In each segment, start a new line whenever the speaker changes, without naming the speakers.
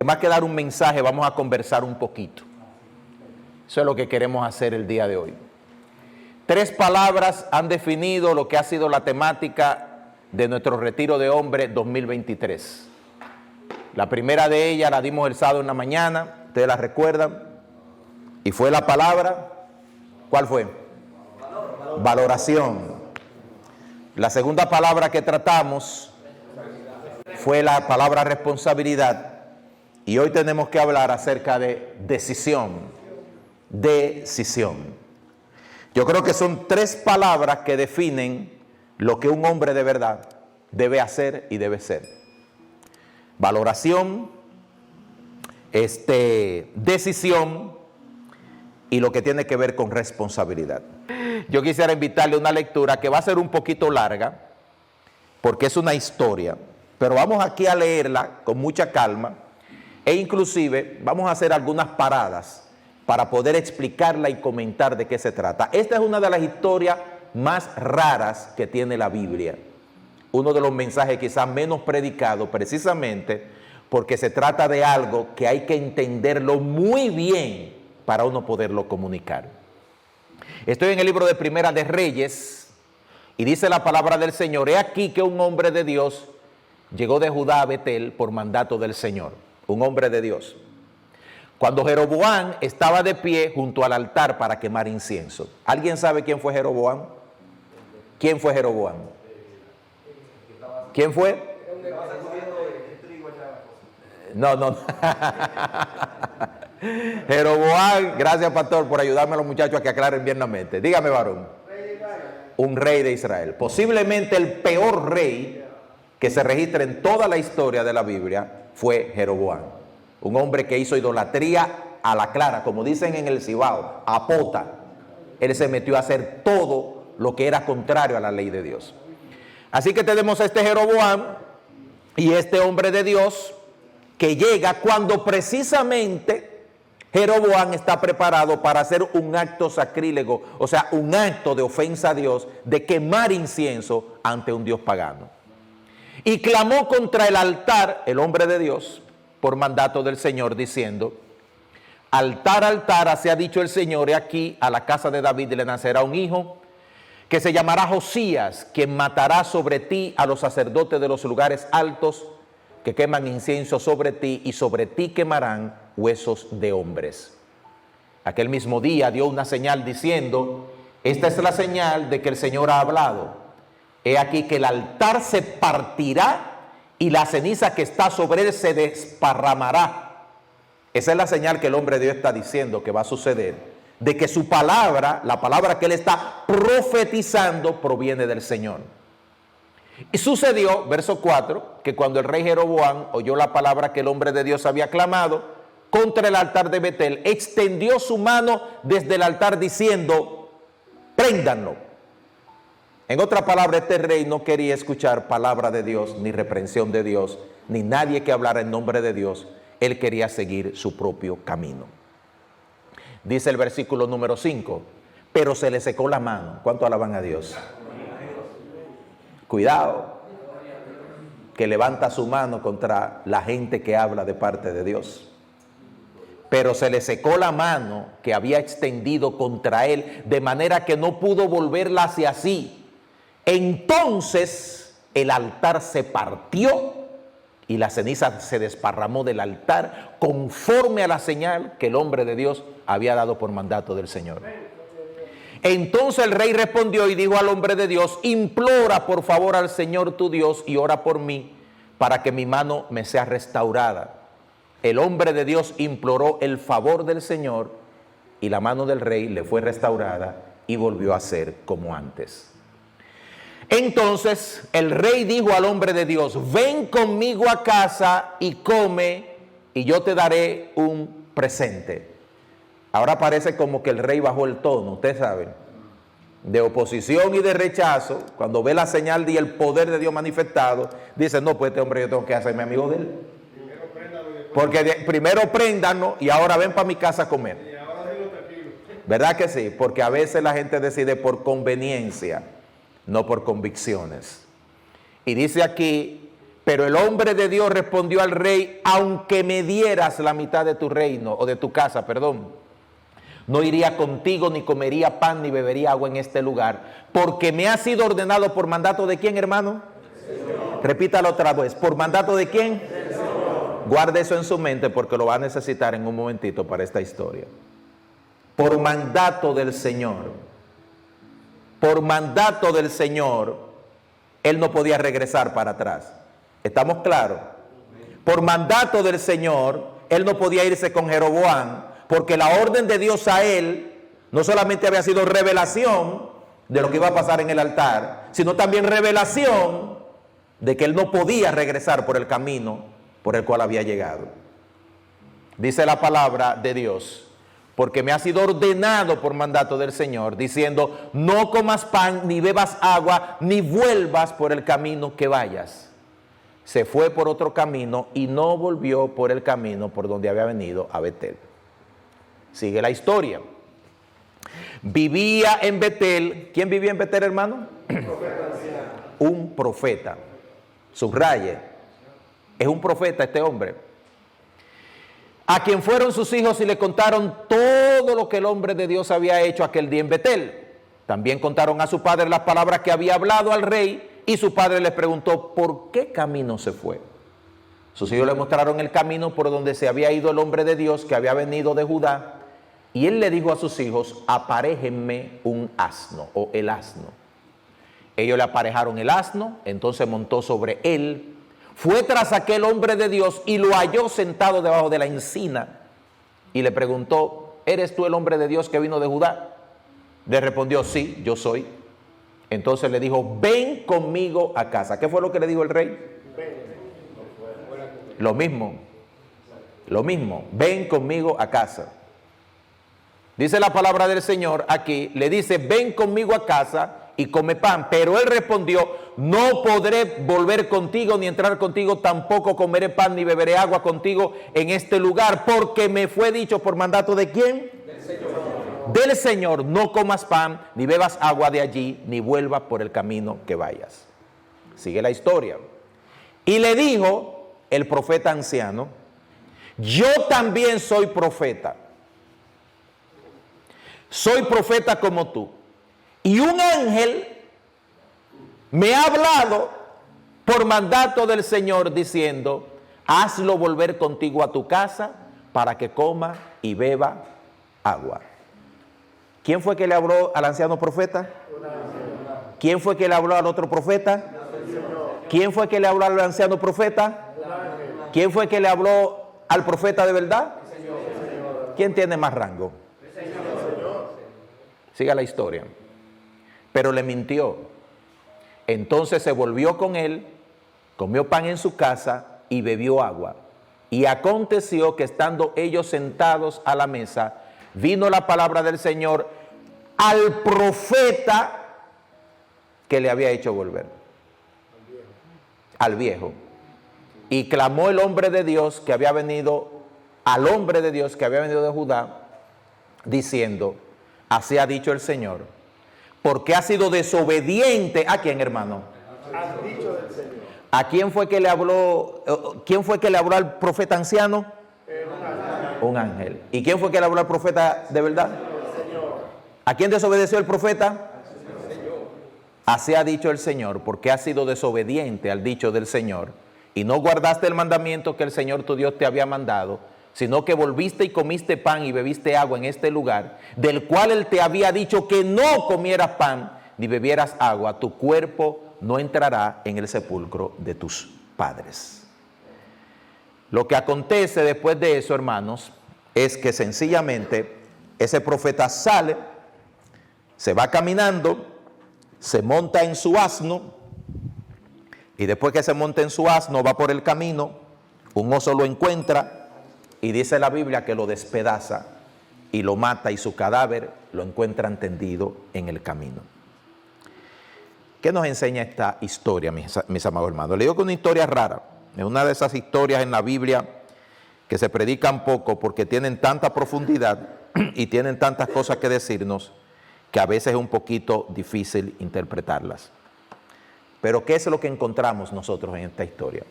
más que dar un mensaje, vamos a conversar un poquito. Eso es lo que queremos hacer el día de hoy. 3 palabras han definido lo que ha sido la temática de nuestro Retiro de Hombres 2023. La primera de ellas la dimos el sábado en la mañana, ustedes la recuerdan, y fue la palabra, ¿cuál fue? Valoración. La segunda palabra que tratamos fue la palabra responsabilidad, y hoy tenemos que hablar acerca de decisión. Decisión. Yo creo que son 3 palabras que definen lo que un hombre de verdad debe hacer y debe ser. Valoración, decisión y lo que tiene que ver con responsabilidad. Yo quisiera invitarle a una lectura que va a ser un poquito larga, porque es una historia, pero vamos aquí a leerla con mucha calma e inclusive vamos a hacer algunas paradas para poder explicarla y comentar de qué se trata. Esta es una de las historias más raras que tiene la Biblia. Uno de los mensajes quizás menos predicados, precisamente porque se trata de algo que hay que entenderlo muy bien para uno poderlo comunicar. Estoy en el libro de Primera de Reyes y dice la palabra del Señor: he aquí que un hombre de Dios llegó de Judá a Betel por mandato del Señor. Un hombre de Dios. Cuando Jeroboam estaba de pie junto al altar para quemar incienso. ¿Alguien sabe quién fue Jeroboam? ¿Quién fue Jeroboam? ¿Quién fue? No. Jeroboam, gracias pastor por ayudarme a los muchachos a que aclaren bien la mente. Dígame, varón. Un rey de Israel. Posiblemente el peor rey que se registra en toda la historia de la Biblia fue Jeroboam. Un hombre que hizo idolatría a la clara, como dicen en el Cibao, a pota. Él se metió a hacer todo lo que era contrario a la ley de Dios. Así que tenemos a este Jeroboam y este hombre de Dios que llega cuando precisamente Jeroboam está preparado para hacer un acto sacrílego, o sea, un acto de ofensa a Dios, de quemar incienso ante un Dios pagano. Y clamó contra el altar, el hombre de Dios, por mandato del Señor, diciendo: altar, altar, así ha dicho el Señor, he aquí a la casa de David le nacerá un hijo, que se llamará Josías, quien matará sobre ti a los sacerdotes de los lugares altos, que queman incienso sobre ti, y sobre ti quemarán huesos de hombres. Aquel mismo día dio una señal diciendo: esta es la señal de que el Señor ha hablado. He aquí que el altar se partirá y la ceniza que está sobre él se desparramará. Esa es la señal que el hombre de Dios está diciendo que va a suceder, de que su palabra, la palabra que él está profetizando, proviene del Señor. Y sucedió, verso 4, que cuando el rey Jeroboam oyó la palabra que el hombre de Dios había clamado contra el altar de Betel, extendió su mano desde el altar diciendo: préndanlo. En otra palabra, este rey no quería escuchar palabra de Dios, ni reprensión de Dios, ni nadie que hablara en nombre de Dios. Él quería seguir su propio camino. Dice el versículo número 5, pero se le secó la mano. ¿Cuánto alaban a Dios? Cuidado, que levanta su mano contra la gente que habla de parte de Dios. Pero se le secó la mano que había extendido contra él, de manera que no pudo volverla hacia sí. Entonces el altar se partió y la ceniza se desparramó del altar, conforme a la señal que el hombre de Dios había dado por mandato del Señor. Entonces el rey respondió y dijo al hombre de Dios: implora por favor al Señor tu Dios y ora por mí, para que mi mano me sea restaurada. El hombre de Dios imploró el favor del Señor y la mano del rey le fue restaurada y volvió a ser como antes. Entonces el rey dijo al hombre de Dios: ven conmigo a casa y come, y yo te daré un presente. Ahora parece como que el rey bajó el tono, ustedes saben, de oposición y de rechazo. Cuando ve la señal y el poder de Dios manifestado, dice: no, pues este hombre yo tengo que hacerme amigo de él. Porque primero préndanos y ahora ven para mi casa a comer. ¿Verdad que sí? Porque a veces la gente decide por conveniencia, no por convicciones. Y dice aquí Pero el hombre de Dios respondió al rey: aunque me dieras la mitad de tu reino, o de tu casa, perdón, no iría contigo, ni comería pan, ni bebería agua en este lugar, porque me ha sido ordenado por mandato de quién, hermano. Repítalo otra vez. ¿Por mandato de quién? Guarde eso en su mente, porque lo va a necesitar en un momentito para esta historia. Por mandato del Señor. Por mandato del Señor, él no podía regresar para atrás. ¿Estamos claros? Por mandato del Señor, él no podía irse con Jeroboam, porque la orden de Dios a él no solamente había sido revelación de lo que iba a pasar en el altar, sino también revelación de que él no podía regresar por el camino por el cual había llegado. Dice la palabra de Dios: porque me ha sido ordenado por mandato del Señor, diciendo: no comas pan, ni bebas agua, ni vuelvas por el camino que vayas. Se fue por otro camino y no volvió por el camino por donde había venido a Betel. Sigue la historia. Vivía en Betel. ¿Quién vivía en Betel, hermano? Un profeta. Subraye. Es un profeta este hombre, a quien fueron sus hijos y le contaron todo lo que el hombre de Dios había hecho aquel día en Betel. También contaron a su padre las palabras que había hablado al rey, y su padre les preguntó: ¿por qué camino se fue? Sus hijos le mostraron el camino por donde se había ido el hombre de Dios que había venido de Judá, y él le dijo a sus hijos: aparéjenme un asno, o el asno. Ellos le aparejaron el asno, entonces montó sobre él. Fue tras aquel hombre de Dios y lo halló sentado debajo de la encina y le preguntó: ¿eres tú el hombre de Dios que vino de Judá? Le respondió: sí, yo soy. Entonces le dijo: ven conmigo a casa. ¿Qué fue lo que le dijo el rey? Lo mismo, ven conmigo a casa. Dice la palabra del Señor aquí, le dice: ven conmigo a casa y come pan. Pero él respondió: no podré volver contigo ni entrar contigo, tampoco comeré pan ni beberé agua contigo en este lugar, porque me fue dicho por mandato ¿de quién? Del Señor. Del Señor: no comas pan ni bebas agua de allí, ni vuelvas por el camino que vayas. Sigue la historia. Y le dijo el profeta anciano: yo también soy profeta como tú. Y un ángel me ha hablado por mandato del Señor diciendo: hazlo volver contigo a tu casa para que coma y beba agua. ¿Quién fue que le habló al anciano profeta? ¿Quién fue que le habló al otro profeta? ¿Quién fue que le habló al anciano profeta? ¿Quién fue que le habló al profeta de verdad? ¿Quién tiene más rango? Siga la historia. Pero le mintió. Entonces se volvió con él, comió pan en su casa y bebió agua. Y aconteció que estando ellos sentados a la mesa, vino la palabra del Señor al profeta que le había hecho volver. Al viejo. Y clamó el hombre de Dios que había venido, al hombre de Dios que había venido de Judá, diciendo: así ha dicho el Señor. Porque ha sido desobediente. ¿A quién, hermano? Al dicho del Señor. ¿A quién fue que le habló? ¿Quién fue que le habló al profeta anciano? Un ángel. ¿Y quién fue que le habló al profeta de verdad? El Señor. ¿A quién desobedeció el profeta? El Señor. Así ha dicho el Señor, porque has sido desobediente al dicho del Señor y no guardaste el mandamiento que el Señor tu Dios te había mandado, sino que volviste y comiste pan y bebiste agua en este lugar, del cual él te había dicho que no comieras pan ni bebieras agua, tu cuerpo no entrará en el sepulcro de tus padres. Lo que acontece después de eso, hermanos, es que sencillamente ese profeta sale, se va caminando, se monta en su asno, y después que se monta en su asno va por el camino, un oso lo encuentra, y dice la Biblia que lo despedaza y lo mata, y su cadáver lo encuentran tendido en el camino. ¿Qué nos enseña esta historia, mis amados hermanos? Le digo que es una historia rara. Es una de esas historias en la Biblia que se predican poco porque tienen tanta profundidad y tienen tantas cosas que decirnos que a veces es un poquito difícil interpretarlas. Pero ¿qué es lo que encontramos nosotros en esta historia?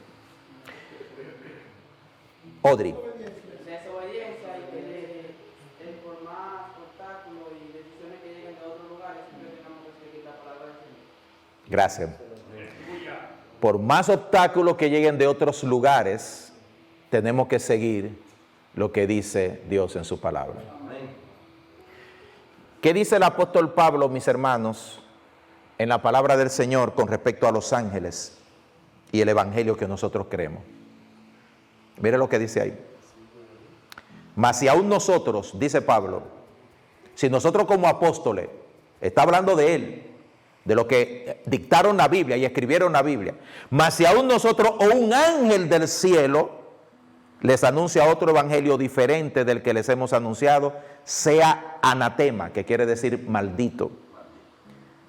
Audrey.
Desobediencia y que por más obstáculos y decisiones que lleguen de otros lugares, siempre tengamos que seguir la palabra del Señor.
Gracias. Por más obstáculos que lleguen de otros lugares, tenemos que seguir lo que dice Dios en su palabra. ¿Qué dice el apóstol Pablo, mis hermanos, en la palabra del Señor con respecto a los ángeles y el evangelio que nosotros creemos? Mire lo que dice ahí. Mas si aún nosotros, dice Pablo, si nosotros como apóstoles, está hablando de él, de lo que dictaron la Biblia y escribieron la Biblia, mas si aún nosotros o un ángel del cielo les anuncia otro evangelio diferente del que les hemos anunciado, sea anatema, que quiere decir maldito.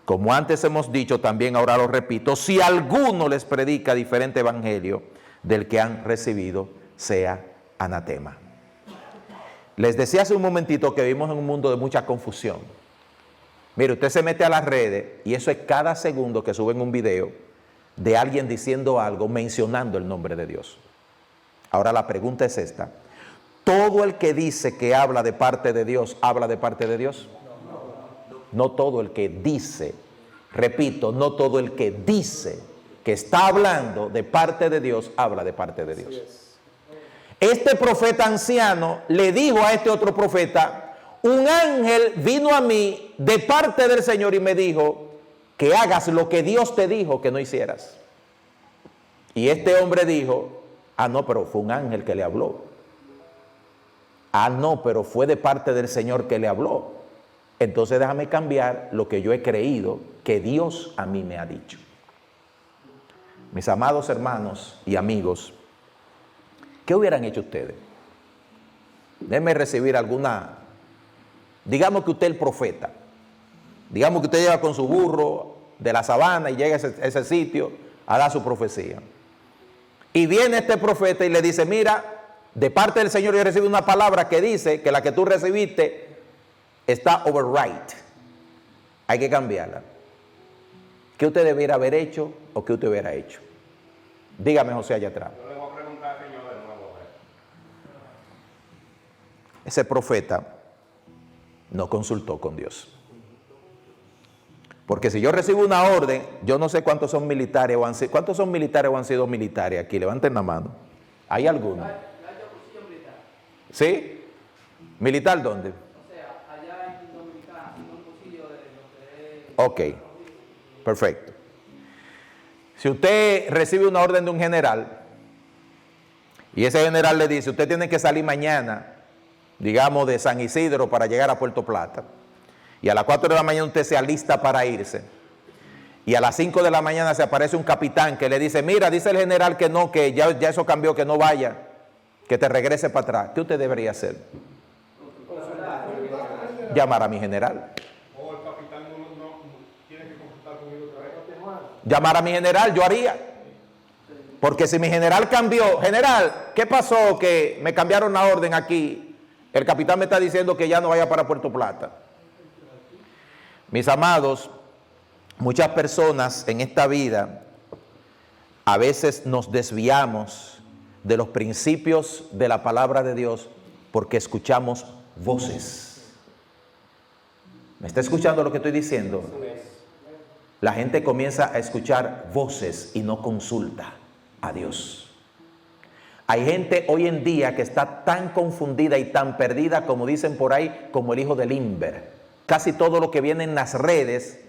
Como antes hemos dicho, también ahora lo repito, si alguno les predica diferente evangelio del que han recibido, sea anatema. Les decía hace un momentito que vivimos en un mundo de mucha confusión. Mire, usted se mete a las redes y eso es cada segundo que suben un video de alguien diciendo algo, mencionando el nombre de Dios. Ahora la pregunta es esta: ¿todo el que dice que habla de parte de Dios, habla de parte de Dios? No todo el que dice, repito, no todo el que dice que está hablando de parte de Dios, habla de parte de Dios. Este profeta anciano le dijo a este otro profeta: un ángel vino a mí de parte del Señor y me dijo que hagas lo que Dios te dijo que no hicieras. Y este hombre dijo: ah, no, pero fue un ángel que le habló. Ah, no, pero fue de parte del Señor que le habló. Entonces déjame cambiar lo que yo he creído que Dios a mí me ha dicho. Mis amados hermanos y amigos, ¿qué hubieran hecho ustedes? Déjenme recibir alguna. Digamos que usted es el profeta. Digamos que usted llega con su burro de la sabana y llega a ese sitio a dar su profecía. Y viene este profeta y le dice: mira, de parte del Señor yo he recibido una palabra que dice que la que tú recibiste está overwrite. Hay que cambiarla. ¿Qué usted debiera haber hecho o qué usted hubiera hecho? Dígame, José, allá atrás.
Yo le voy a preguntar al Señor de nuevo.
Ese profeta no consultó con Dios. Porque si yo recibo una orden, yo no sé cuántos son militares o han sido, ¿cuántos son militares o han sido militares aquí? Levanten la mano. ¿Hay alguno?
Hay oposición militar.
¿Sí? ¿Militar dónde?
O sea, allá en Dominicana, en un cursillo de lo que es.
Ok, perfecto. Si usted recibe una orden de un general y ese general le dice: usted tiene que salir mañana, digamos de San Isidro para llegar a Puerto Plata, y a las 4 de la mañana usted se alista para irse, y a las 5 de la mañana se aparece un capitán que le dice: mira, dice el general que no, que ya eso cambió, que no vaya, que te regrese para atrás. ¿Qué usted debería hacer? Llamar a mi general.
O el capitán no tiene que consultar conmigo otra vez.
Llamar a mi general, yo haría. Porque si mi general cambió: general, ¿qué pasó que me cambiaron la orden aquí? El capitán me está diciendo que ya no vaya para Puerto Plata. Mis amados, muchas personas en esta vida a veces nos desviamos de los principios de la palabra de Dios porque escuchamos voces. ¿Me está escuchando lo que estoy diciendo? La gente comienza a escuchar voces y no consulta a Dios. Hay gente hoy en día que está tan confundida y tan perdida, como dicen por ahí, como el hijo de Limber. Casi todo lo que viene en las redes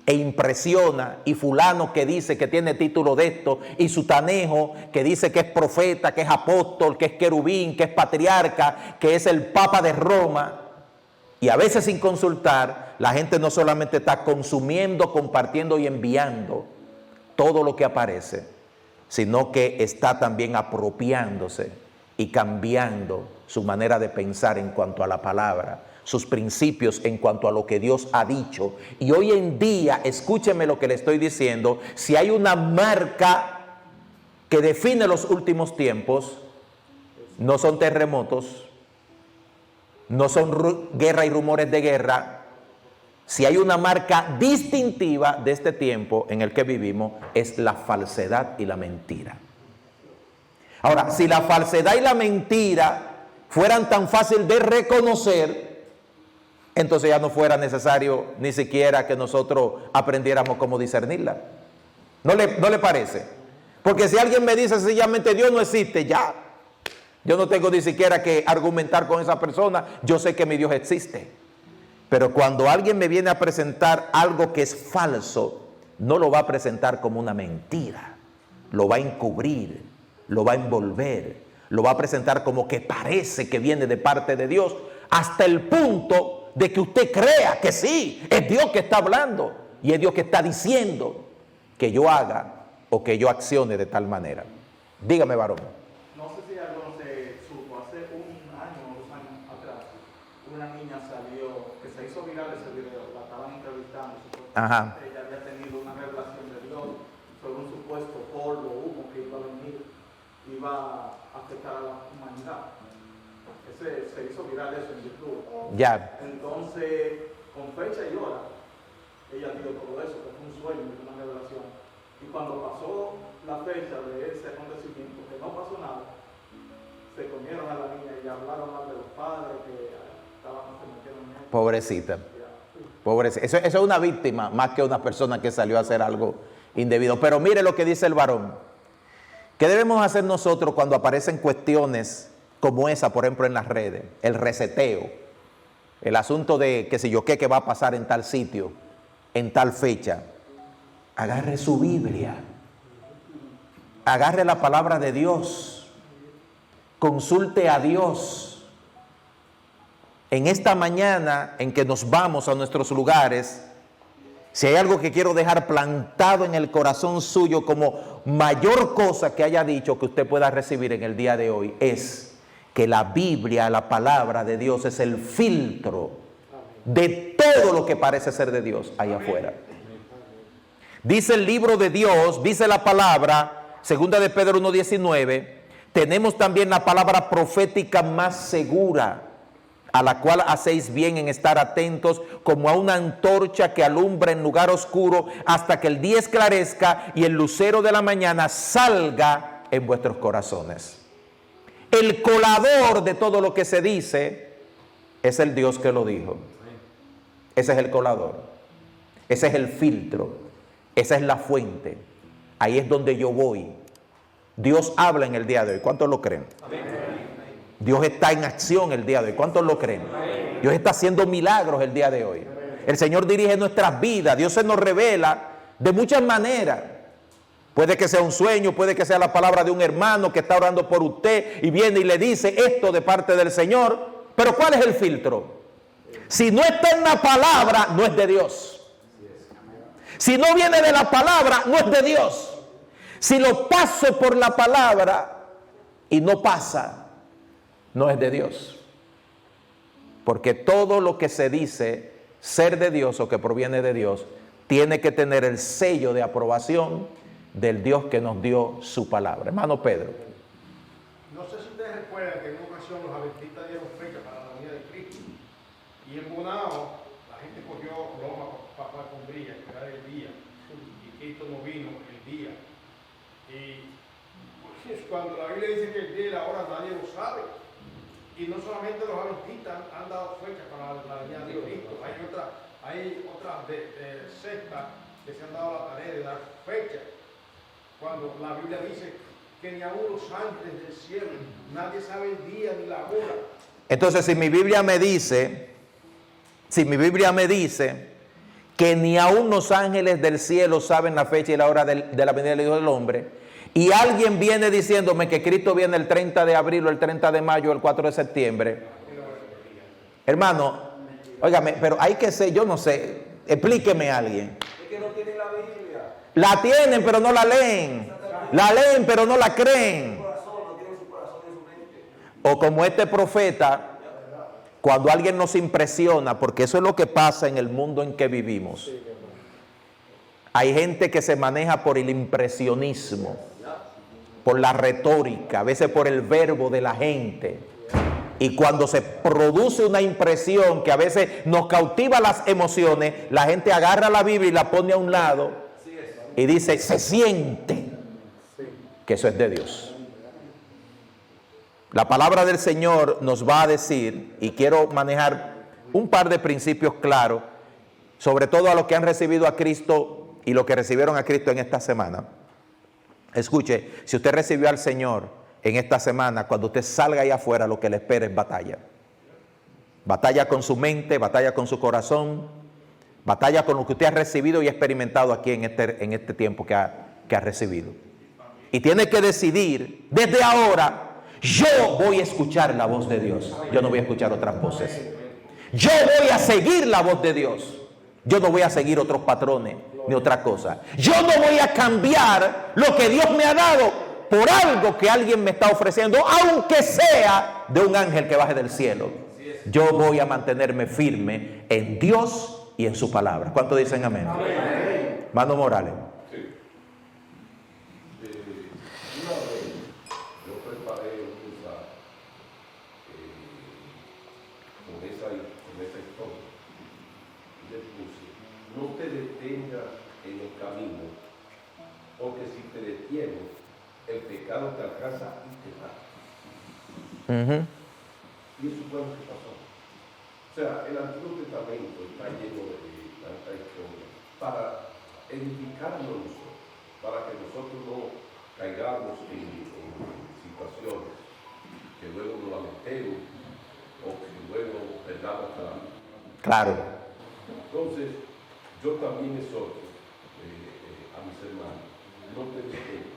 e impresiona, y fulano que dice que tiene título de esto, y sutanejo que dice que es profeta, que es apóstol, que es querubín, que es patriarca, que es el papa de Roma. Y a veces sin consultar, la gente no solamente está consumiendo, compartiendo y enviando todo lo que aparece, sino que está también apropiándose y cambiando su manera de pensar en cuanto a la palabra, sus principios en cuanto a lo que Dios ha dicho. Y hoy en día, escúcheme lo que le estoy diciendo, si hay una marca que define los últimos tiempos, no son terremotos, no son guerra y rumores de guerra, si hay una marca distintiva de este tiempo en el que vivimos, es la falsedad y la mentira. Ahora, si la falsedad y la mentira fueran tan fácil de reconocer, entonces ya no fuera necesario ni siquiera que nosotros aprendiéramos cómo discernirla. ¿No le parece? Porque si alguien me dice sencillamente Dios no existe, ya. Yo no tengo ni siquiera que argumentar con esa persona, yo sé que mi Dios existe. Pero cuando alguien me viene a presentar algo que es falso, no lo va a presentar como una mentira, lo va a encubrir, lo va a envolver, lo va a presentar como que parece que viene de parte de Dios, hasta el punto de que usted crea que sí, es Dios que está hablando y es Dios que está diciendo que yo haga o que yo accione de tal manera. Dígame, varón.
No sé si algo se supo, hace un año o 2 años atrás, una niña salió, que se hizo viral ese video, la estaban entrevistando,
Ajá.
ella había tenido una revelación de Dios sobre un supuesto polvo, humo que iba a venir, iba a afectar a la humanidad. Se hizo viral eso en YouTube.
Ya.
Entonces, con fecha y hora, ella dijo todo eso, que fue un sueño, que fue una revelación. Y cuando pasó la fecha de ese acontecimiento, que no pasó nada, se comieron a la niña y hablaron mal de los padres que estaban cometiendo en eso.
Pobrecita. Pobrecita. Eso es una víctima más que una persona que salió a hacer algo indebido. Pero mire lo que dice el varón. ¿Qué debemos hacer nosotros cuando aparecen cuestiones como esa, por ejemplo, en las redes? El reseteo, el asunto de que si yo qué va a pasar en tal sitio, en tal fecha. Agarre su Biblia, agarre la palabra de Dios, consulte a Dios. En esta mañana en que nos vamos a nuestros lugares, si hay algo que quiero dejar plantado en el corazón suyo como mayor cosa que haya dicho que usted pueda recibir en el día de hoy, es que la Biblia, la palabra de Dios, es el filtro de todo lo que parece ser de Dios allá afuera. Dice el libro de Dios, dice la palabra, segunda de Pedro 1:19, tenemos también la palabra profética más segura, a la cual hacéis bien en estar atentos como a una antorcha que alumbra en lugar oscuro hasta que el día esclarezca y el lucero de la mañana salga en vuestros corazones. El colador de todo lo que se dice es el Dios que lo dijo. Ese es el colador, ese es el filtro, esa es la fuente. Ahí es donde yo voy. Dios habla en el día de hoy. ¿Cuántos lo creen? Dios está en acción el día de hoy. ¿Cuántos lo creen? Dios está haciendo milagros el día de hoy. El Señor dirige nuestras vidas. Dios se nos revela de muchas maneras. Puede que sea un sueño, puede que sea la palabra de un hermano que está orando por usted y viene y le dice esto de parte del Señor. Pero ¿cuál es el filtro? Si no está en la palabra, no es de Dios. Si no viene de la palabra, no es de Dios. Si lo paso por la palabra y no pasa, no es de Dios. Porque todo lo que se dice ser de Dios o que proviene de Dios tiene que tener el sello de aprobación del Dios que nos dio su palabra. Hermano Pedro.
No sé si ustedes recuerdan que en una ocasión los adventistas dieron fecha para la venida de Cristo. Y en Bonao, la gente cogió loma para Cumbría, esperar el día. Y Cristo no vino el día. Y pues, cuando la Biblia dice que el día y la hora nadie lo sabe. Y no solamente los adventistas han dado fecha para la venida de Cristo. Hay otras sectas que se han dado la tarea de dar fecha. Cuando la Biblia dice que ni aún los ángeles del cielo, nadie sabe el día ni la hora.
Entonces, si mi Biblia me dice que ni aún los ángeles del cielo saben la fecha y la hora de la venida del Hijo del Hombre, y alguien viene diciéndome que Cristo viene el 30 de abril o el 30 de mayo o el 4 de septiembre, hermano, óigame, pero hay que ser, yo no sé, explíqueme a alguien.
Es que no tienen la Biblia.
La tienen, pero no la leen. La leen, pero no la creen.
No tienen su corazón en su mente.
O como este profeta, cuando alguien nos impresiona, porque eso es lo que pasa en el mundo en que vivimos. Hay gente que se maneja por el impresionismo, por la retórica, a veces por el verbo de la gente. Y cuando se produce una impresión que a veces nos cautiva las emociones, la gente agarra la Biblia y la pone a un lado y dice, se siente que eso es de Dios. La palabra del Señor nos va a decir, y quiero manejar un par de principios claros, sobre todo a los que han recibido a Cristo y los que recibieron a Cristo en esta semana. Escuche, si usted recibió al Señor en esta semana, cuando usted salga ahí afuera, lo que le espera es batalla. Batalla con su mente, batalla con su corazón, batalla con lo que usted ha recibido y experimentado aquí en este tiempo que ha recibido. Y tiene que decidir, desde ahora, yo voy a escuchar la voz de Dios. Yo no voy a escuchar otras voces. Yo voy a seguir la voz de Dios. Yo no voy a seguir otros patrones ni otra cosa. Yo no voy a cambiar lo que Dios me ha dado por algo que alguien me está ofreciendo, aunque sea de un ángel que baje del cielo. Yo voy a mantenerme firme en Dios y en su palabra. ¿Cuántos dicen amén? Amén. Mano Morales.
Una vez yo preparé un mensaje con esa historia y le puse, no te detengas en el camino, porque si te detienes, el pecado te alcanza y te mata. Y eso fue lo que pasó. O sea, el Antiguo Testamento está lleno de tanta historia para edificarnos, para que nosotros no caigamos en situaciones que luego nos lamentemos o que luego perdamos la vida.
Claro.
Entonces, yo también exhorto a mis hermanos, no te detengas.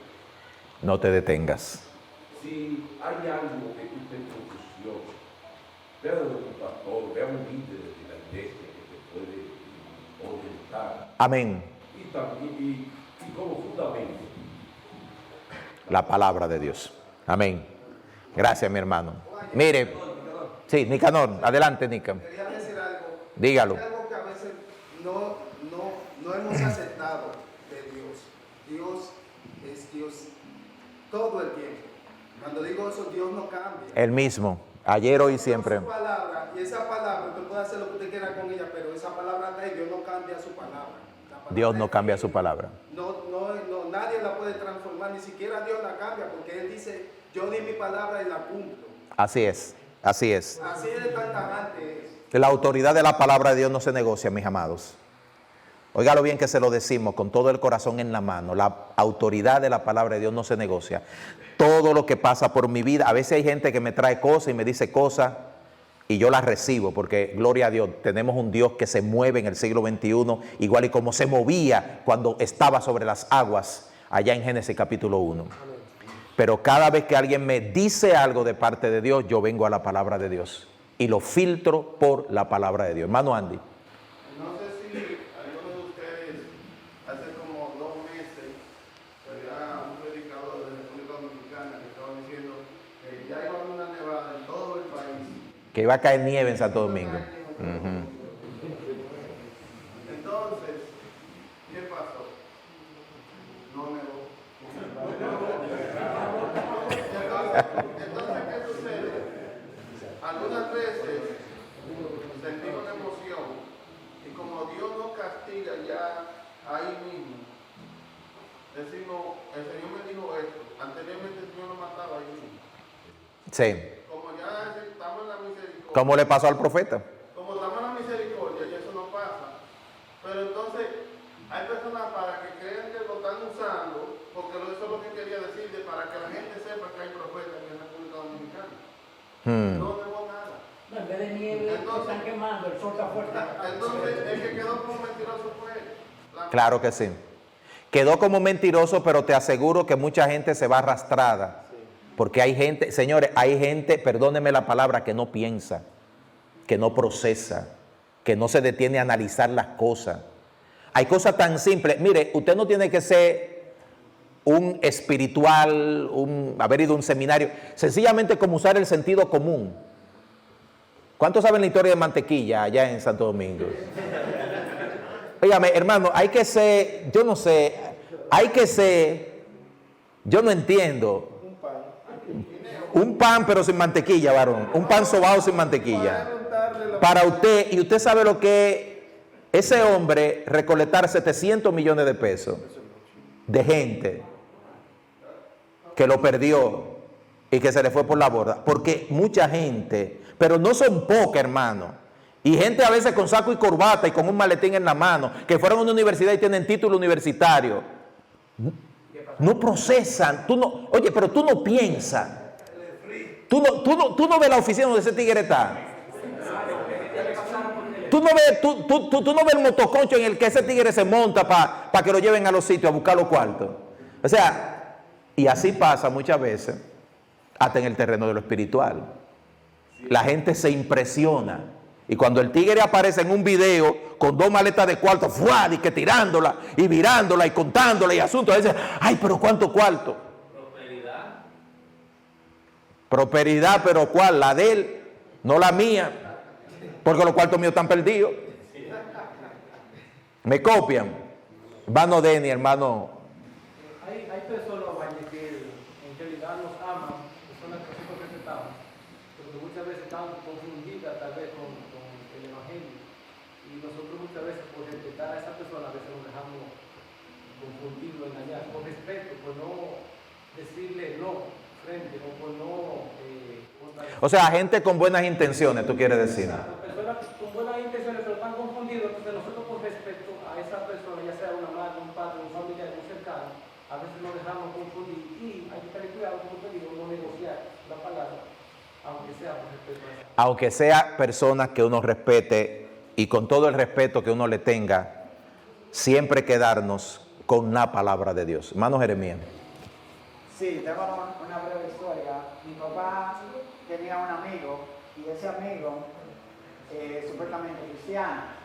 No te detengas.
Si hay algo que tú estés en confusión, ve a tu pastor, ve a un líder de la iglesia que te puede orientar.
Amén.
Y también, y como fundamento,
La palabra de Dios. Amén. Gracias, mi hermano. Mire. Sí, Nicanor. Adelante, Nica.
Quería decir algo.
Dígalo.
Hay algo que a veces no hemos aceptado de Dios. Dios es Dios todo el tiempo. Cuando digo eso, Dios no cambia.
El mismo. Ayer, hoy y siempre.
Su palabra, y esa palabra, usted puede hacer lo que usted quiera con ella, pero esa palabra de Dios no cambia su palabra.
Dios no cambia su palabra.
Nadie la puede transformar, ni siquiera Dios la cambia, porque Él dice, yo di mi palabra y la cumplo.
Así es. Así es.
Así de tan tajante es.
La autoridad de la palabra de Dios no se negocia, mis amados. Óigalo bien que se lo decimos con todo el corazón en la mano. La autoridad de la palabra de Dios no se negocia. Todo lo que pasa por mi vida, a veces hay gente que me trae cosas y me dice cosas y yo las recibo porque, gloria a Dios, tenemos un Dios que se mueve en el siglo XXI, igual y como se movía cuando estaba sobre las aguas allá en Génesis capítulo 1. Pero cada vez que alguien me dice algo de parte de Dios, yo vengo a la palabra de Dios y lo filtro por la palabra de Dios. Hermano Andy.
No sé si alguno de ustedes hace como 2 meses había un predicador de República Dominicana que estaba diciendo que ya iba a haber una nevada en todo el país.
Que iba a caer nieve en Santo Domingo.
Entonces, ¿qué pasó? No nevó. Entonces, ¿qué sucede? Algunas veces sentimos una emoción y como Dios nos castiga ya ahí mismo, decimos, el Señor me dijo esto, anteriormente el Señor nos mataba ahí mismo.
Sí.
Como ya estamos en la misericordia.
¿Cómo le pasó al profeta?
Como estamos en la misericordia y eso no pasa. Pero entonces hay personas para que crean que lo están usando, porque eso es lo que quería decirle, para que la gente sepa que hay profetas en la República Dominicana. No debo nada.
No, en vez de nieve,
Entonces-
están quemando, el sol está fuerte.
Entonces el que quedó como mentiroso fue
Claro que sí. Quedó como mentiroso, pero te aseguro que mucha gente se va arrastrada. Porque hay gente, señores, hay gente, perdónenme la palabra, que no piensa, que no procesa, que no se detiene a analizar las cosas. Hay cosas tan simples. Mire, usted no tiene que ser un espiritual, haber ido a un seminario. Sencillamente como usar el sentido común. ¿Cuántos saben la historia de Mantequilla allá en Santo Domingo? Óigame, hermano, hay que ser, yo no sé, hay que ser, yo no entiendo. un pan pero sin mantequilla, varón. Un pan sobado sin mantequilla. Para usted, y usted sabe lo que es ese hombre recolectar 700 millones de pesos de gente que lo perdió y que se le fue por la borda. Porque mucha gente, pero no son pocas, hermano. Y gente a veces con saco y corbata y con un maletín en la mano, que fueron a una universidad y tienen título universitario. No procesan. Oye, pero tú no piensas. Tú no ves la oficina donde ese tigre está. Tú no ves el motoconcho en el que ese tigre se monta para que lo lleven a los sitios a buscar los cuartos. O sea, y así pasa muchas veces, hasta en el terreno de lo espiritual. La gente se impresiona. Y cuando el tigre aparece en un video con 2 maletas de cuarto, ¡fuá! Y que tirándola y virándola y contándola y asuntos, dice, ay, pero ¿cuánto cuarto? Prosperidad, pero ¿cuál? La de él, no la mía, porque los cuartos míos están perdidos. Me copian. Hermano Denny, hermano.
Hay personas, Valle, que en realidad nos aman, personas que nosotros respetamos, pero que muchas veces están confundidas tal vez con el Evangelio. Y nosotros muchas veces por respetar a esa persona, a veces nos dejamos confundir o engañar. Por respeto, por no decirle no frente o por no...
O sea, gente con buenas intenciones, tú quieres decir.
Personas con buenas intenciones, pero están confundidos. Entonces nosotros por respeto a esa persona, ya sea una madre, un padre, un familiar, un cercano, a veces nos dejamos confundir y hay que tener cuidado, como te digo, no negociar la palabra, aunque sea por respeto a esa.
Aunque sea personas que uno respete y con todo el respeto que uno le tenga, siempre quedarnos con la palabra de Dios. Hermano Jeremías.
Sí, tengo una breve historia. Mi papá tenía un amigo y ese amigo supuestamente cristiano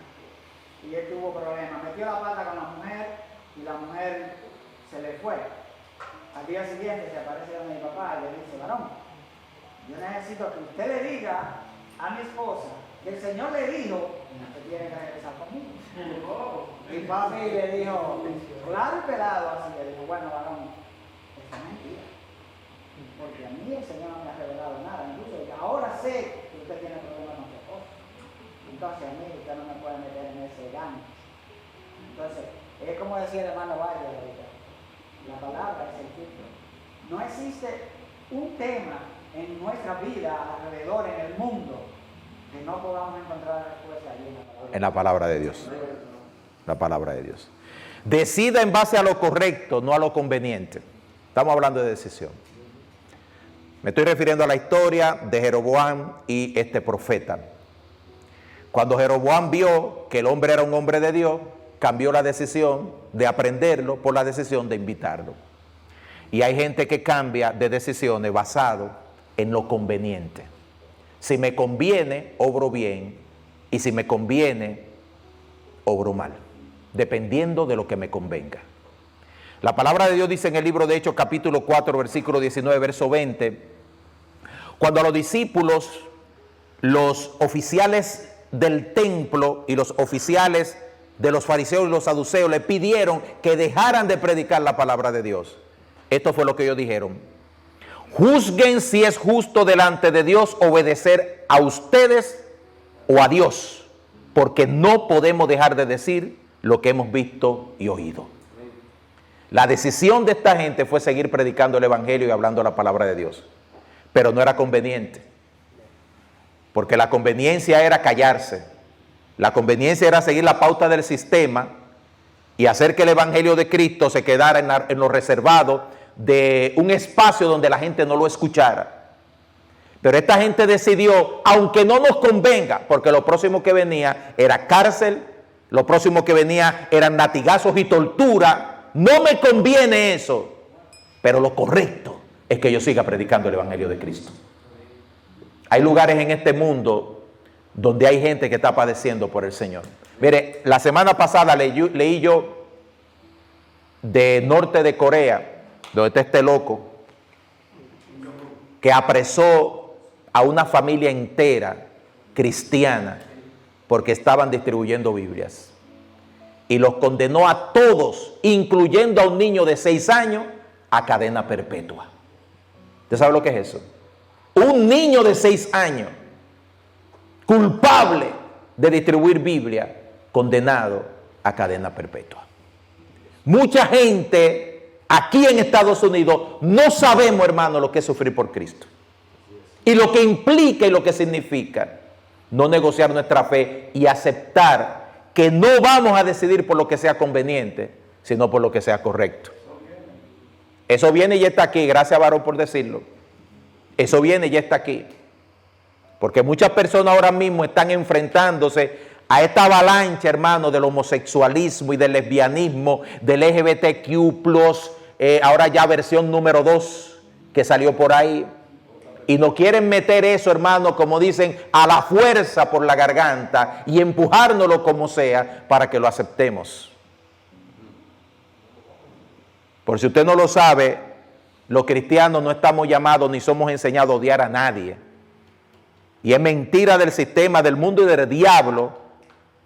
y él tuvo problemas. Metió la pata con la mujer y la mujer se le fue. Al día siguiente se aparece donde mi papá y le dice, varón, yo necesito que usted le diga a mi esposa que el Señor le dijo que tiene que regresar conmigo. Y papi le dijo, claro y pelado así, le dijo, bueno, varón, es mentira, porque a mí el Señor no me ha revelado nada, incluso ahora sé que usted tiene problemas con su esposa, entonces a mí usted no me puede meter en ese gancho. Entonces, es como decía el hermano Valle ahorita, la palabra es el filtro. No existe un tema en nuestra vida alrededor, en el mundo, que no podamos encontrar respuesta allí en la palabra de Dios.
La palabra de Dios. Decida en base a lo correcto, no a lo conveniente. Estamos hablando de decisión. Me estoy refiriendo a la historia de Jeroboam y este profeta. Cuando Jeroboam vio que el hombre era un hombre de Dios, cambió la decisión de aprenderlo por la decisión de invitarlo. Y hay gente que cambia de decisiones basado en lo conveniente. Si me conviene, obro bien, y si me conviene, obro mal, dependiendo de lo que me convenga. La palabra de Dios dice en el libro de Hechos capítulo 4, versículo 19, verso 20, cuando a los discípulos, los oficiales del templo y los oficiales de los fariseos y los saduceos le pidieron que dejaran de predicar la palabra de Dios. Esto fue lo que ellos dijeron: juzguen si es justo delante de Dios obedecer a ustedes o a Dios, porque no podemos dejar de decir lo que hemos visto y oído. La decisión de esta gente fue seguir predicando el evangelio y hablando la palabra de Dios, pero no era conveniente, porque la conveniencia era callarse, la conveniencia era seguir la pauta del sistema y hacer que el evangelio de Cristo se quedara en lo reservado de un espacio donde la gente no lo escuchara. Pero esta gente decidió, aunque no nos convenga, porque lo próximo que venía era cárcel, lo próximo que venía eran latigazos y tortura, no me conviene eso, pero lo correcto es que yo siga predicando el evangelio de Cristo. Hay lugares en este mundo donde hay gente que está padeciendo por el Señor. Mire, la semana pasada leí yo de norte de Corea, donde está este loco, que apresó a una familia entera cristiana porque estaban distribuyendo Biblias. Y los condenó a todos, incluyendo a un niño de 6 años, a cadena perpetua. ¿Usted sabe lo que es eso? un niño de 6 años, culpable de distribuir Biblia, condenado a cadena perpetua. Mucha gente aquí en Estados Unidos no sabemos, hermano, lo que es sufrir por Cristo. Y lo que implica y lo que significa no negociar nuestra fe y aceptar que no vamos a decidir por lo que sea conveniente, sino por lo que sea correcto. Eso viene y ya está aquí, gracias varón por decirlo. Eso viene y ya está aquí. Porque muchas personas ahora mismo están enfrentándose a esta avalancha, hermano, del homosexualismo y del lesbianismo, del LGBTQ+, ahora ya versión número 2 que salió por ahí. Y no quieren meter eso, hermano, como dicen, a la fuerza por la garganta y empujárnoslo como sea para que lo aceptemos. Por si usted no lo sabe, los cristianos no estamos llamados ni somos enseñados a odiar a nadie. Y es mentira del sistema, del mundo y del diablo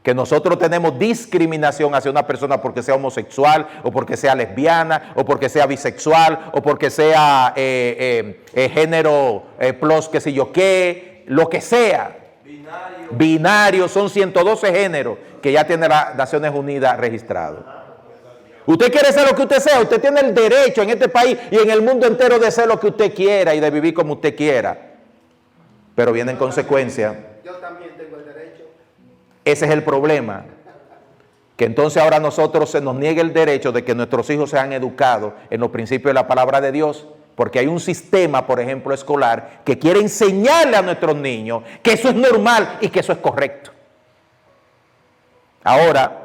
que nosotros tenemos discriminación hacia una persona porque sea homosexual, o porque sea lesbiana, o porque sea bisexual, o porque sea género plus qué sé yo qué, lo que sea. Binario, son 112 géneros que ya tiene las Naciones Unidas registrado. Usted quiere ser lo que usted sea, usted tiene el derecho en este país y en el mundo entero de ser lo que usted quiera y de vivir como usted quiera. Pero vienen consecuencias.
Yo también tengo el derecho.
Ese es el problema. Que entonces ahora a nosotros se nos niegue el derecho de que nuestros hijos sean educados en los principios de la palabra de Dios. Porque hay un sistema, por ejemplo, escolar, que quiere enseñarle a nuestros niños que eso es normal y que eso es correcto. Ahora,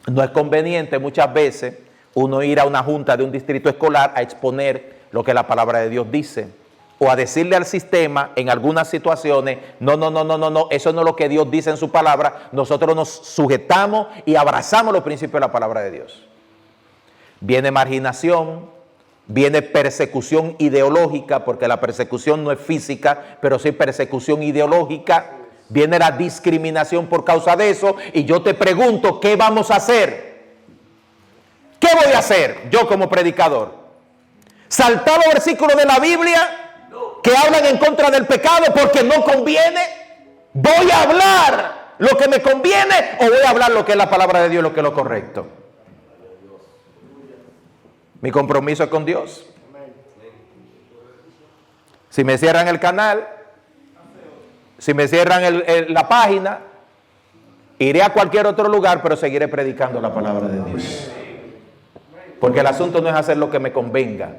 no es conveniente muchas veces uno ir a una junta de un distrito escolar a exponer lo que la palabra de Dios dice. O a decirle al sistema en algunas situaciones, no, eso no es lo que Dios dice en su palabra. Nosotros nos sujetamos y abrazamos los principios de la palabra de Dios. Viene marginación, viene persecución ideológica, porque la persecución no es física, pero sí persecución ideológica. Viene la discriminación por causa de eso. Y yo te pregunto, ¿qué vamos a hacer? ¿Qué voy a hacer yo como predicador? ¿Saltar los versículos de la Biblia que hablan en contra del pecado porque no conviene? ¿Voy a hablar lo que me conviene o voy a hablar lo que es la palabra de Dios, lo que es lo correcto? Mi compromiso es con Dios. Si me cierran el canal, si me cierran la página, iré a cualquier otro lugar, pero seguiré predicando la palabra de Dios. Porque el asunto no es hacer lo que me convenga.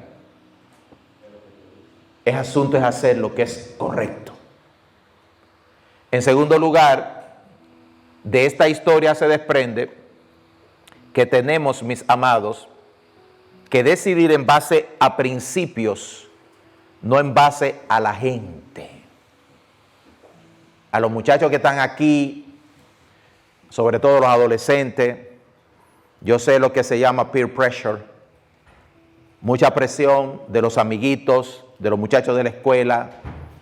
El asunto es hacer lo que es correcto. En segundo lugar, de esta historia se desprende que tenemos, mis amados, que decidir en base a principios, no en base a la gente. A los muchachos que están aquí, sobre todo los adolescentes, yo sé lo que se llama peer pressure, mucha presión de los amiguitos, de los muchachos de la escuela,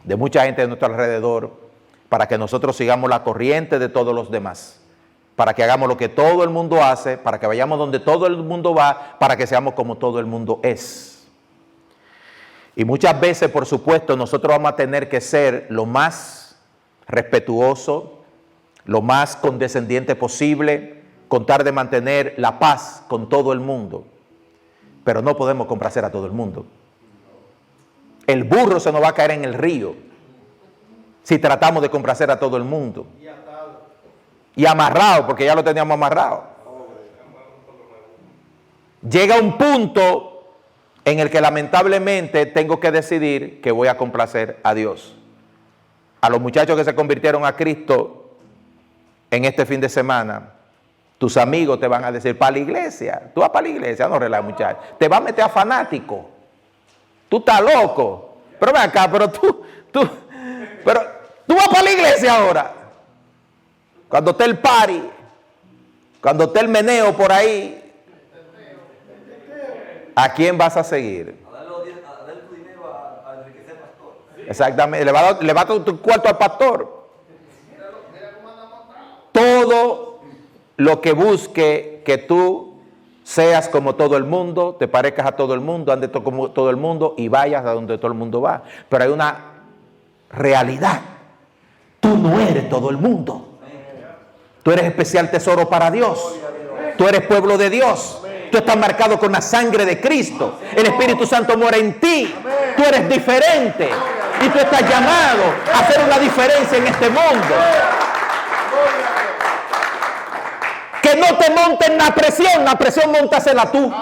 de mucha gente de nuestro alrededor, para que nosotros sigamos la corriente de todos los demás, para que hagamos lo que todo el mundo hace, para que vayamos donde todo el mundo va, para que seamos como todo el mundo es. Y muchas veces, por supuesto, nosotros vamos a tener que ser lo más respetuoso, lo más condescendiente posible, con tal de mantener la paz con todo el mundo. Pero no podemos complacer a todo el mundo. El burro se nos va a caer en el río si tratamos de complacer a todo el mundo. Y amarrado, porque ya lo teníamos amarrado. Llega un punto en el que lamentablemente tengo que decidir que voy a complacer a Dios. A los muchachos que se convirtieron a Cristo en este fin de semana, tus amigos te van a decir, para la iglesia. Tú vas para la iglesia, no relajes, muchacho. Te vas a meter a fanático. Tú estás loco. Pero ven acá, pero tú vas para la iglesia ahora. Cuando esté el party, cuando esté el meneo por ahí, ¿a quién vas a seguir?
A darle tu dinero a enriquecer pastor.
Exactamente, le va a dar tu cuarto al pastor. Todo lo que busque que tú seas como todo el mundo, te parezcas a todo el mundo, andes como todo el mundo y vayas a donde todo el mundo va. Pero hay una realidad. Tú no eres todo el mundo. Tú eres especial tesoro para Dios. Tú eres pueblo de Dios. Tú estás marcado con la sangre de Cristo. El Espíritu Santo mora en ti. Tú eres diferente. Y tú estás llamado a hacer una diferencia en este mundo. Que no te monten la presión móntasela tú.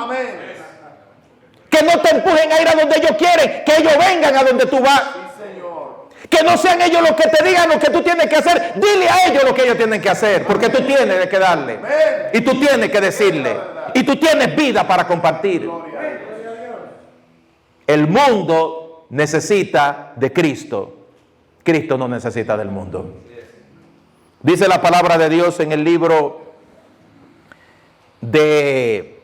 Que no te empujen a ir a donde ellos quieren, que ellos vengan a donde tú vas. Que no sean ellos los que te digan lo que tú tienes que hacer. Dile a ellos lo que ellos tienen que hacer, porque tú tienes que darle. Y tú tienes que decirle. Y tú tienes vida para compartir. El mundo necesita de Cristo. Cristo no necesita del mundo. Dice la palabra de Dios en el libro de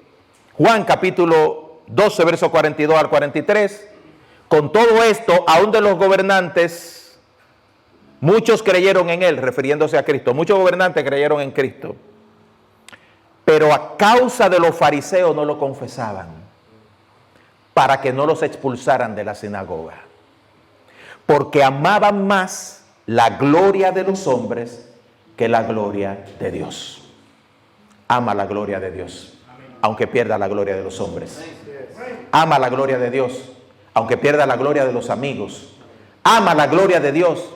Juan capítulo 12, verso 42 al 43. Con todo esto, aún de los gobernantes, muchos creyeron en él, refiriéndose a Cristo. Muchos gobernantes creyeron en Cristo. Pero a causa de los fariseos no lo confesaban, para que no los expulsaran de la sinagoga. Porque amaban más la gloria de los hombres que la gloria de Dios. Ama la gloria de Dios, aunque pierda la gloria de los hombres. Ama la gloria de Dios, aunque pierdas la gloria de los amigos. Ama la gloria de Dios,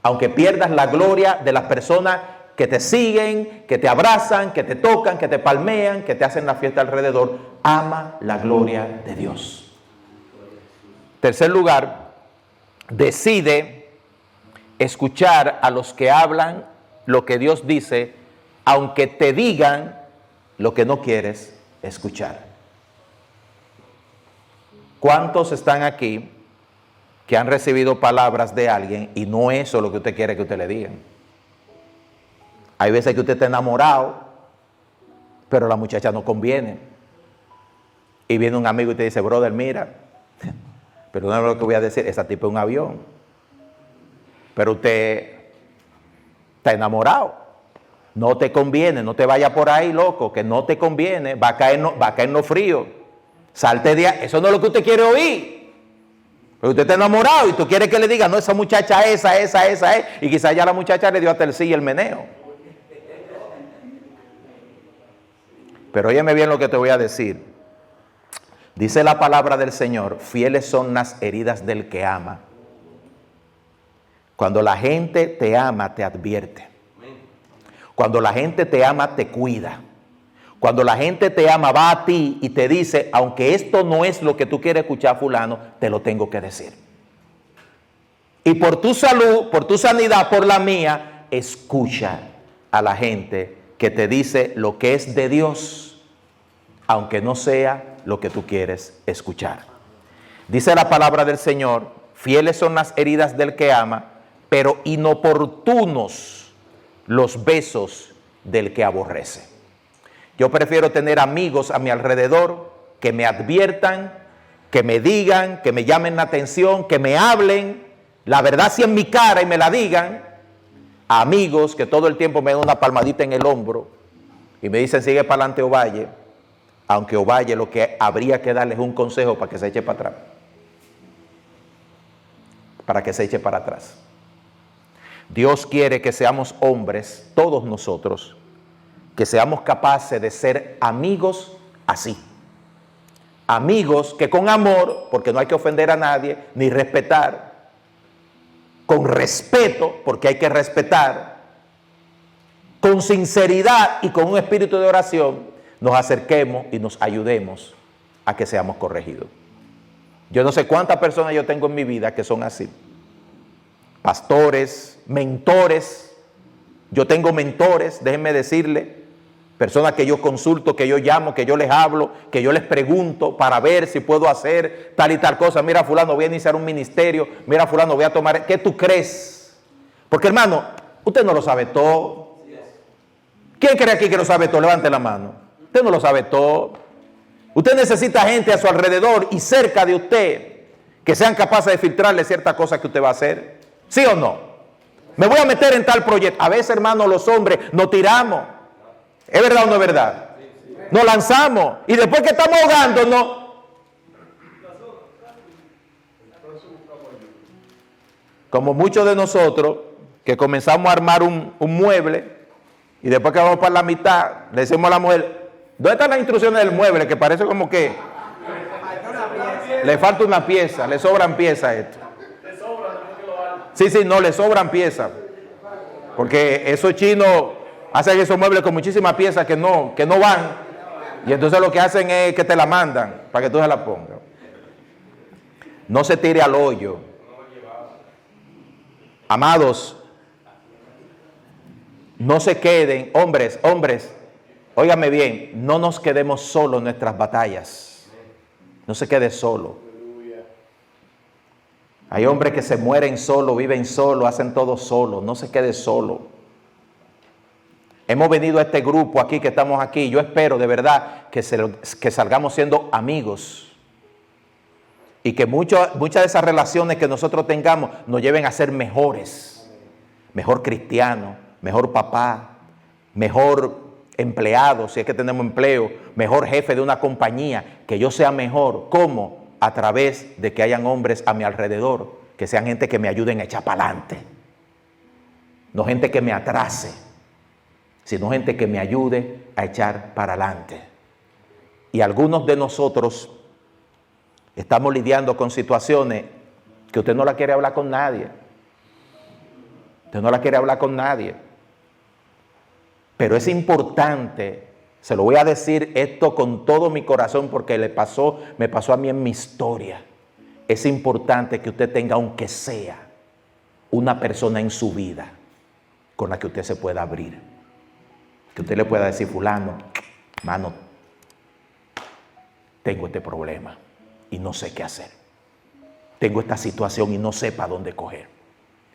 aunque pierdas la gloria de las personas que te siguen, que te abrazan, que te tocan, que te palmean, que te hacen la fiesta alrededor. Ama la gloria de Dios. Tercer lugar, decide escuchar a los que hablan lo que Dios dice, aunque te digan lo que no quieres escuchar. ¿Cuántos están aquí que han recibido palabras de alguien y no eso es lo que usted quiere que usted le digan? Hay veces que usted está enamorado, pero la muchacha no conviene. Y viene un amigo y te dice, brother, mira, perdóname lo que voy a decir, esa tipa es un avión. Pero usted está enamorado. No te conviene, no te vaya por ahí, loco, que no te conviene, va a caer no frío. Salte de ahí, eso no es lo que usted quiere oír. Pero usted está enamorado y tú quieres que le diga, no, esa muchacha esa es. Y quizás ya la muchacha le dio hasta el sí y el meneo. Pero óyeme bien lo que te voy a decir. Dice la palabra del Señor, fieles son las heridas del que ama. Cuando la gente te ama, te advierte. Cuando la gente te ama, te cuida. Cuando la gente te ama, va a ti y te dice, aunque esto no es lo que tú quieres escuchar, fulano, te lo tengo que decir. Y por tu salud, por tu sanidad, por la mía, escucha a la gente que te dice lo que es de Dios, aunque no sea lo que tú quieres escuchar. Dice la palabra del Señor, fieles son las heridas del que ama, pero inoportunos los besos del que aborrece. Yo prefiero tener amigos a mi alrededor que me adviertan, que me digan, que me llamen la atención, que me hablen, la verdad sí en mi cara y me la digan, a amigos que todo el tiempo me dan una palmadita en el hombro y me dicen sigue para adelante Ovalle, aunque Ovalle lo que habría que darle es un consejo para que se eche para atrás. Para que se eche para atrás. Dios quiere que seamos hombres, todos nosotros, que seamos capaces de ser amigos así. Amigos que con amor, porque no hay que ofender a nadie, ni respetar, con respeto, porque hay que respetar, con sinceridad y con un espíritu de oración, nos acerquemos y nos ayudemos a que seamos corregidos. Yo no sé cuántas personas yo tengo en mi vida que son así. Pastores, mentores. Yo tengo mentores, déjenme decirle, personas que yo consulto, que yo llamo, que yo les hablo, que yo les pregunto para ver si puedo hacer tal y tal cosa. Mira, fulano, voy a iniciar un ministerio. Mira, fulano, voy a tomar... ¿Qué tú crees? Porque, hermano, usted no lo sabe todo. ¿Quién cree aquí que lo sabe todo? Levante la mano. Usted no lo sabe todo. Usted necesita gente a su alrededor y cerca de usted que sean capaces de filtrarle ciertas cosas que usted va a hacer. ¿Sí o no? Me voy a meter en tal proyecto. A veces, hermano, los hombres nos tiramos. ¿Es verdad o no es verdad? Nos lanzamos. Y después que estamos ahogándonos. Como muchos de nosotros que comenzamos a armar un mueble y después que vamos para la mitad, le decimos a la mujer, ¿dónde están las instrucciones del mueble? Que parece como que le falta una pieza, le sobran piezas a esto. Sí, no, le sobran piezas. Porque esos chinos hacen esos muebles con muchísimas piezas que no van. Y entonces lo que hacen es que te la mandan para que tú se la pongas. No se tire al hoyo. Amados, no se queden, hombres, óigame bien, no nos quedemos solos en nuestras batallas. No se quede solo. Hay hombres que se mueren solos, viven solos, hacen todo solo. No se quede solo. Hemos venido a este grupo aquí, que estamos aquí. Yo espero de verdad que salgamos siendo amigos. Y que muchas de esas relaciones que nosotros tengamos nos lleven a ser mejores. Mejor cristiano, mejor papá, mejor empleado, si es que tenemos empleo, mejor jefe de una compañía, que yo sea mejor. ¿Cómo? A través de que hayan hombres a mi alrededor, que sean gente que me ayuden a echar para adelante. No gente que me atrase, sino gente que me ayude a echar para adelante. Y algunos de nosotros estamos lidiando con situaciones que usted no la quiere hablar con nadie. Usted no la quiere hablar con nadie. Pero es importante, se lo voy a decir esto con todo mi corazón porque me pasó a mí en mi historia. Es importante que usted tenga, aunque sea, una persona en su vida con la que usted se pueda abrir. Que usted le pueda decir, fulano, mano, tengo este problema y no sé qué hacer. Tengo esta situación y no sé para dónde coger.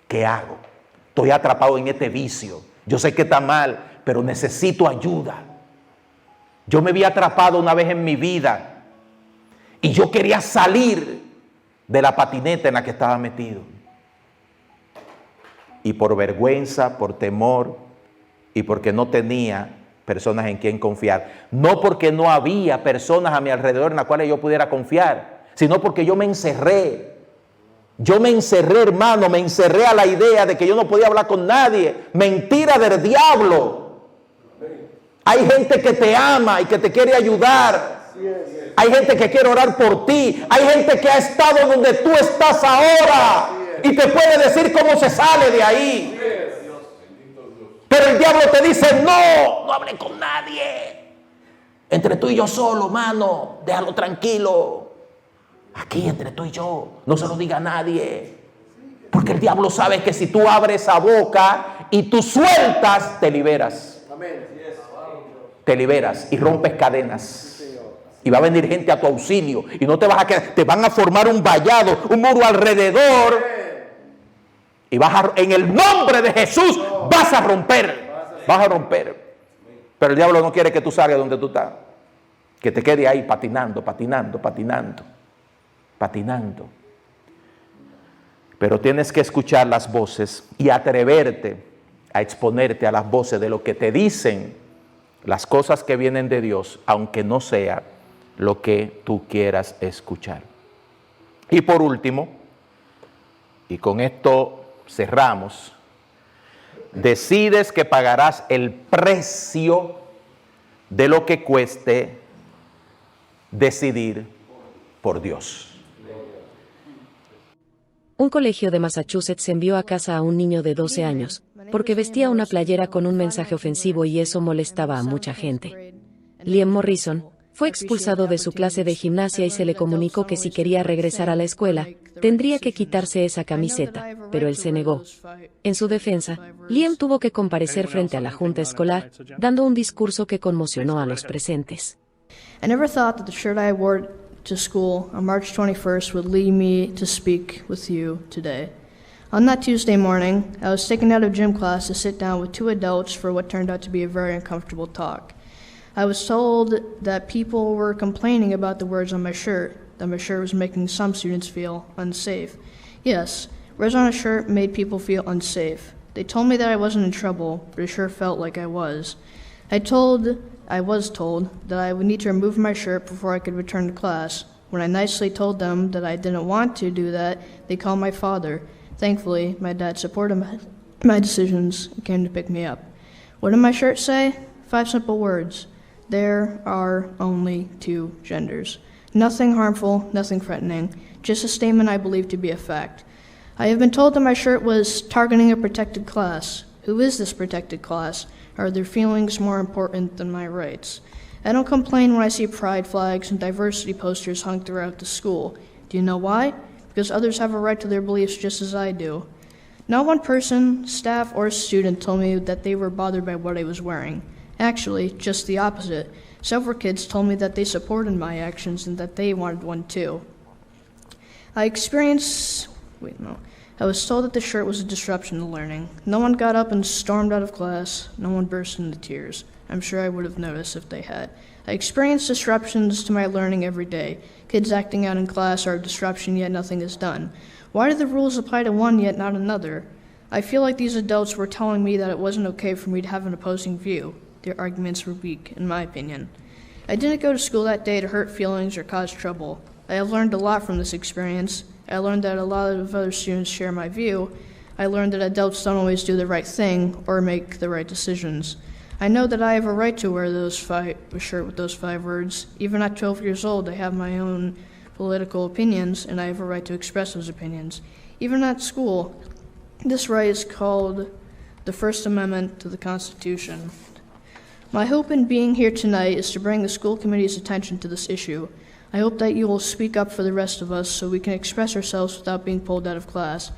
¿Qué hago? Estoy atrapado en este vicio. Yo sé que está mal, pero necesito ayuda. Yo me vi atrapado una vez en mi vida y yo quería salir de la patineta en la que estaba metido. Y por vergüenza, por temor y porque no tenía personas en quien confiar. No porque no había personas a mi alrededor en las cuales yo pudiera confiar, sino porque yo me encerré. Yo me encerré, hermano, me encerré a la idea de que yo no podía hablar con nadie. Mentira del diablo. Hay gente que te ama y que te quiere ayudar. Hay gente que quiere orar por ti. Hay gente que ha estado donde tú estás ahora y te puede decir cómo se sale de ahí. Pero el diablo te dice, no hable con nadie. Entre tú y yo solo, mano, déjalo tranquilo. Aquí entre tú y yo, no se lo diga a nadie. Porque el diablo sabe que si tú abres esa boca y tú sueltas, te liberas. Te liberas y rompes cadenas. Y va a venir gente a tu auxilio y no te vas a quedar, te van a formar un vallado, un muro alrededor. Y en el nombre de Jesús vas a romper. Vas a romper. Pero el diablo no quiere que tú salgas donde tú estás. Que te quede ahí patinando. Pero tienes que escuchar las voces y atreverte a exponerte a las voces de lo que te dicen las cosas que vienen de Dios, aunque no sea lo que tú quieras escuchar. Y por último, y con esto cerramos, decides que pagarás el precio de lo que cueste decidir por Dios.
Un colegio de Massachusetts envió a casa a un niño de 12 años, porque vestía una playera con un mensaje ofensivo y eso molestaba a mucha gente. Liam Morrison fue expulsado de su clase de gimnasia y se le comunicó que si quería regresar a la escuela, tendría que quitarse esa camiseta, pero él se negó. En su defensa, Liam tuvo que comparecer frente a la junta escolar, dando un discurso que conmocionó a los presentes.
I never thought that the shirt I wore to school on March 21st would lead me to speak with you today. On that Tuesday morning, I was taken out of gym class to sit down with two adults for what turned out to be a very uncomfortable talk. I was told that people were complaining about the words on my shirt, that my shirt was making some students feel unsafe. Yes, words on a shirt made people feel unsafe. They told me that I wasn't in trouble, but it sure felt like I was. I was told that I would need to remove my shirt before I could return to class. When I nicely told them that I didn't want to do that, they called my father. Thankfully, my dad supported my decisions and came to pick me up. What did my shirt say? 5 simple words. There are only 2 genders. Nothing harmful, nothing threatening, just a statement I believe to be a fact. I have been told that my shirt was targeting a protected class. Who is this protected class? Are their feelings more important than my rights? I don't complain when I see pride flags and diversity posters hung throughout the school. Do you know why? Because others have a right to their beliefs just as I do. Not one person, staff, or student told me that they were bothered by what I was wearing. Actually, just the opposite. Several kids told me that they supported my actions and that they wanted one too. I was told that the shirt was a disruption to learning. No one got up and stormed out of class. No one burst into tears. I'm sure I would have noticed if they had. I experience disruptions to my learning every day. Kids acting out in class are a disruption, yet nothing is done. Why do the rules apply to one, yet not another? I feel like these adults were telling me that it wasn't okay for me to have an opposing view. Their arguments were weak, in my opinion. I didn't go to school that day to hurt feelings or cause trouble. I have learned a lot from this experience. I learned that a lot of other students share my view. I learned that adults don't always do the right thing or make the right decisions. I know that I have a right to wear a shirt with those 5 words. Even at 12 years old, I have my own political opinions, and I have a right to express those opinions. Even at school, this right is called the First Amendment to the Constitution. My hope in being here tonight is to bring the school committee's attention to this issue. I hope that you will speak up for the rest of us so we can express ourselves without being pulled out of class.